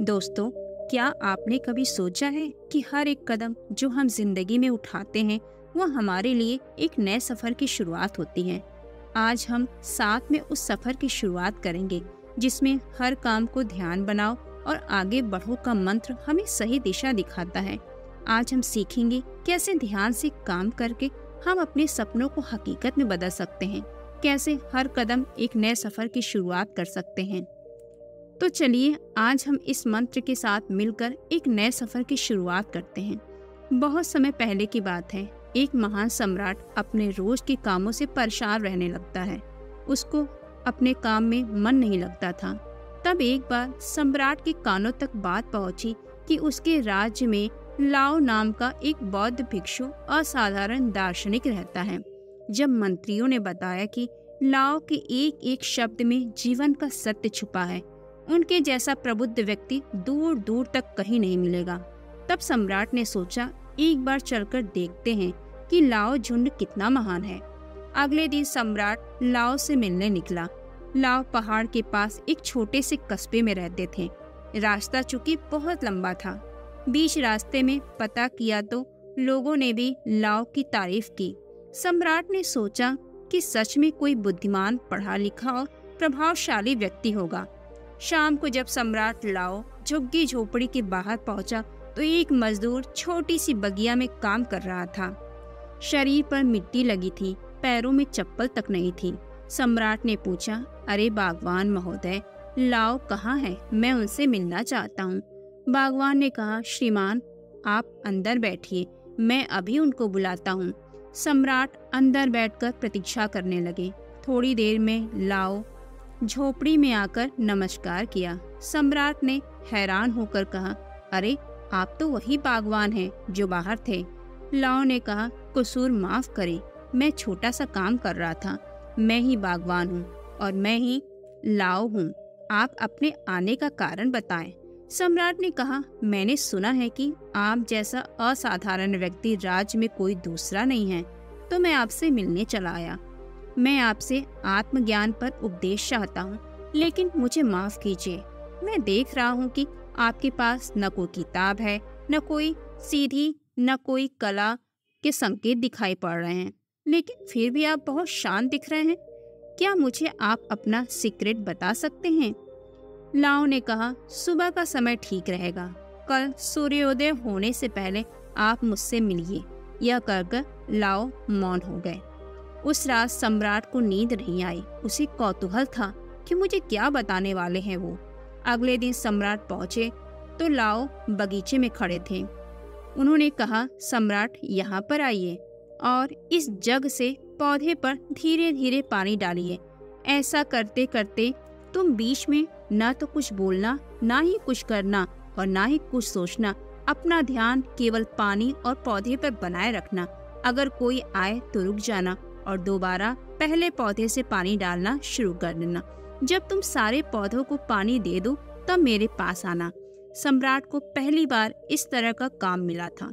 दोस्तों, क्या आपने कभी सोचा है कि हर एक कदम जो हम जिंदगी में उठाते हैं वो हमारे लिए एक नए सफर की शुरुआत होती है। आज हम साथ में उस सफर की शुरुआत करेंगे जिसमें हर काम को ध्यान बनाओ और आगे बढ़ो का मंत्र हमें सही दिशा दिखाता है। आज हम सीखेंगे कैसे ध्यान से काम करके हम अपने सपनों को हकीकत में बदल सकते हैं, कैसे हर कदम एक नए सफर की शुरुआत कर सकते हैं। तो चलिए आज हम इस मंत्र के साथ मिलकर एक नए सफर की शुरुआत करते हैं। बहुत समय पहले की बात है, एक महान सम्राट अपने रोज के कामों से परेशान रहने लगता है। उसको अपने काम में मन नहीं लगता था। तब एक बार सम्राट के कानों तक बात पहुंची कि उसके राज्य में लाओ नाम का एक बौद्ध भिक्षु असाधारण दार्शनिक रहता है। जब मंत्रियों ने बताया कि लाओ के एक एक शब्द में जीवन का सत्य छुपा है, उनके जैसा प्रबुद्ध व्यक्ति दूर दूर तक कहीं नहीं मिलेगा, तब सम्राट ने सोचा एक बार चलकर देखते हैं कि लाओ झुंड कितना महान है। अगले दिन सम्राट लाओ से मिलने निकला। लाओ पहाड़ के पास एक छोटे से कस्बे में रहते थे। रास्ता चूंकि बहुत लंबा था, बीच रास्ते में पता किया तो लोगों ने भी लाओ की तारीफ की। सम्राट ने सोचा कि सच में कोई बुद्धिमान, पढ़ा लिखा और प्रभावशाली व्यक्ति होगा। शाम को जब सम्राट लाओ झुग्गी झोपड़ी के बाहर पहुंचा तो एक मजदूर छोटी सी बगिया में काम कर रहा था। शरीर पर मिट्टी लगी थी, पैरों में चप्पल तक नहीं थी। सम्राट ने पूछा, अरे बागवान महोदय, लाओ कहाँ है? मैं उनसे मिलना चाहता हूँ। बागवान ने कहा, श्रीमान आप अंदर बैठिए, मैं अभी उनको बुलाता हूँ। सम्राट अंदर बैठकर प्रतीक्षा करने लगे। थोड़ी देर में लाओ झोपड़ी में आकर नमस्कार किया। सम्राट ने हैरान होकर कहा, अरे आप तो वही बागवान हैं जो बाहर थे। लाओ ने कहा, कसूर माफ करें, मैं छोटा सा काम कर रहा था। मैं ही बागवान हूँ और मैं ही लाओ हूँ। आप अपने आने का कारण बताएं। सम्राट ने कहा, मैंने सुना है कि आप जैसा असाधारण व्यक्ति राज्य में कोई दूसरा नहीं है, तो मैं आपसे मिलने चला आया। मैं आपसे आत्मज्ञान पर उपदेश चाहता हूँ, लेकिन मुझे माफ कीजिए। मैं देख रहा हूँ कि आपके पास न कोई किताब है, न कोई सीधी, न कोई कला के संकेत दिखाई पड़ रहे हैं, लेकिन फिर भी आप बहुत शांत दिख रहे हैं। क्या मुझे आप अपना सीक्रेट बता सकते हैं? लाओ ने कहा, सुबह का समय ठीक रहेगा। कल सूर्योदय होने से पहले आप मुझसे मिलिए। यह कहकर लाओ मौन हो गए। उस रात सम्राट को नींद नहीं आई। उसे कौतूहल था कि मुझे क्या बताने वाले हैं वो। अगले दिन सम्राट पहुंचे तो लाओ बगीचे में खड़े थे। उन्होंने कहा, सम्राट यहाँ पर आइए और इस जग से पौधे पर धीरे धीरे पानी डालिए। ऐसा करते करते तुम बीच में न तो कुछ बोलना, ना ही कुछ करना और ना ही कुछ सोचना। अपना ध्यान केवल पानी और पौधे पर बनाए रखना। अगर कोई आए तो रुक जाना और दोबारा पहले पौधे से पानी डालना शुरू कर देना। जब तुम सारे पौधों को पानी दे दो तब मेरे पास आना। सम्राट को पहली बार इस तरह का काम मिला था।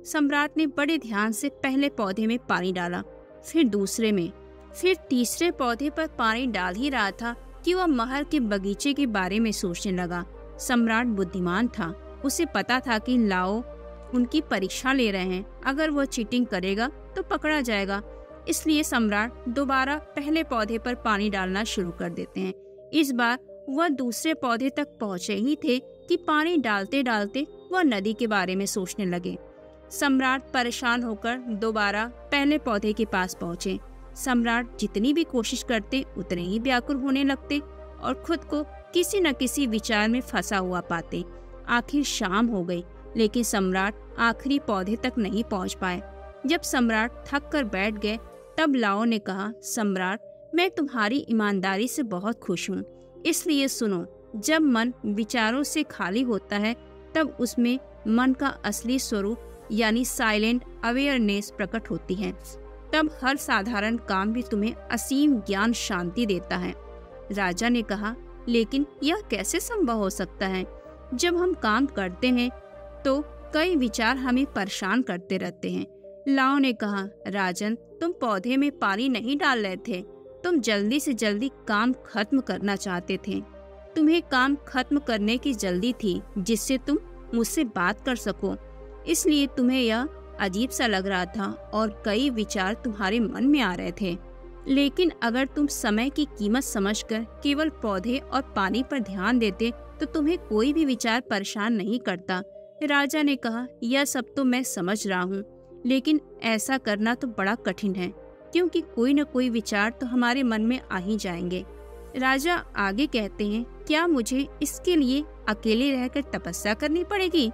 सम्राट ने बड़े ध्यान से पहले पौधे में पानी डाला, फिर दूसरे में, फिर तीसरे पौधे पर पानी डाल ही रहा था कि वह महल के बगीचे के बारे में सोचने लगा। सम्राट बुद्धिमान था। उसे पता था कि लाओ उनकी परीक्षा ले रहे हैं। अगर वह चीटिंग करेगा तो पकड़ा जाएगा। इसलिए सम्राट दोबारा पहले पौधे पर पानी डालना शुरू कर देते हैं। इस बार वह दूसरे पौधे तक पहुंचे ही थे कि पानी डालते डालते वह नदी के बारे में सोचने लगे। सम्राट परेशान होकर दोबारा पहले पौधे के पास पहुंचे। सम्राट जितनी भी कोशिश करते उतने ही व्याकुल होने लगते और खुद को किसी न किसी विचार में फंसा हुआ पाते। आखिर शाम हो गई, लेकिन सम्राट आखिरी पौधे तक नहीं पहुंच पाए। जब सम्राट थक कर बैठ गए तब लाओ ने कहा, सम्राट मैं तुम्हारी ईमानदारी से बहुत खुश हूँ। इसलिए सुनो, जब मन विचारों से खाली होता है तब उसमें मन का असली स्वरूप यानी साइलेंट अवेयरनेस प्रकट होती है। तब हर साधारण काम भी तुम्हें असीम ज्ञान शांति देता है। राजा ने कहा, लेकिन यह कैसे संभव हो सकता है? जब हम काम करते हैं तो कई विचार हमें परेशान करते रहते हैं। लाओ ने कहा, राजन तुम पौधे में पानी नहीं डाल रहे थे, तुम जल्दी से जल्दी काम खत्म करना चाहते थे। तुम्हें काम खत्म करने की जल्दी थी जिससे तुम मुझसे बात कर सको, इसलिए तुम्हें यह अजीब सा लग रहा था और कई विचार तुम्हारे मन में आ रहे थे। लेकिन अगर तुम समय की कीमत समझकर केवल पौधे और पानी पर ध्यान देते तो तुम्हें कोई भी विचार परेशान नहीं करता। राजा ने कहा, यह सब तो मैं समझ रहा हूँ, लेकिन ऐसा करना तो बड़ा कठिन है, क्योंकि कोई न कोई विचार तो हमारे मन में आ ही जाएंगे। राजा आगे कहते हैं, क्या मुझे इसके लिए अकेले रहकर तपस्या करनी पड़ेगी?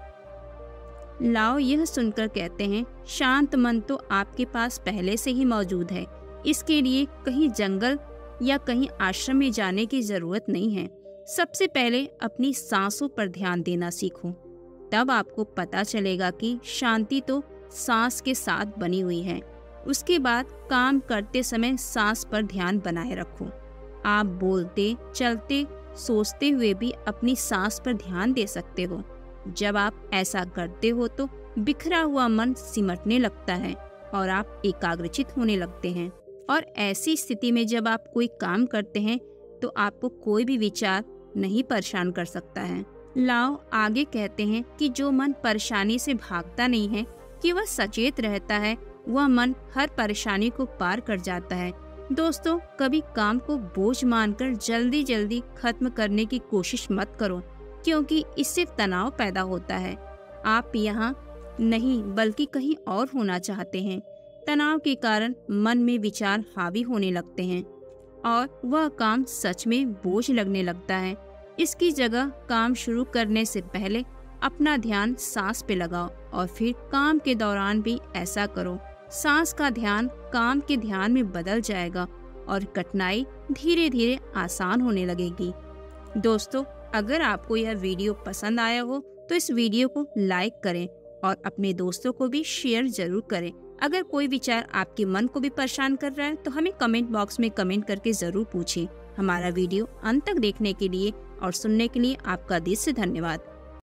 लाओ यह सुनकर कहते हैं, शांत मन तो आपके पास पहले से ही मौजूद है। इसके लिए कहीं जंगल या कहीं आश्रम में जाने की जरूरत नहीं है। सबसे पहले अपनी सांसों पर ध्यान देना सीखो, तब आपको पता चलेगा कि शांति तो सांस के साथ बनी हुई है। उसके बाद काम करते समय सांस पर ध्यान बनाए रखो। आप बोलते, चलते, सोचते हुए भी अपनी सांस पर ध्यान दे सकते हो। जब आप ऐसा करते हो तो बिखरा हुआ मन सिमटने लगता है और आप एकाग्रचित होने लगते हैं। और ऐसी स्थिति में जब आप कोई काम करते हैं तो आपको कोई भी विचार नहीं परेशान कर सकता है। लाओ आगे कहते हैं कि जो मन परेशानी से भागता नहीं है, कि वह सचेत रहता है, वह मन हर परेशानी को पार कर जाता है। दोस्तों, कभी काम को बोझ मानकर जल्दी जल्दी खत्म करने की कोशिश मत करो, क्योंकि इससे तनाव पैदा होता है। आप यहाँ नहीं बल्कि कहीं और होना चाहते हैं। तनाव के कारण मन में विचार हावी होने लगते हैं और वह काम सच में बोझ लगने लगता है। इसकी जगह काम शुरू करने से पहले अपना ध्यान सांस पे लगाओ और फिर काम के दौरान भी ऐसा करो। सांस का ध्यान काम के ध्यान में बदल जाएगा और कठिनाई धीरे धीरे आसान होने लगेगी। दोस्तों, अगर आपको यह वीडियो पसंद आया हो तो इस वीडियो को लाइक करें और अपने दोस्तों को भी शेयर जरूर करें। अगर कोई विचार आपके मन को भी परेशान कर रहा है तो हमें कमेंट बॉक्स में कमेंट करके जरूर पूछें। हमारा वीडियो अंत तक देखने के लिए और सुनने के लिए आपका दिल से धन्यवाद।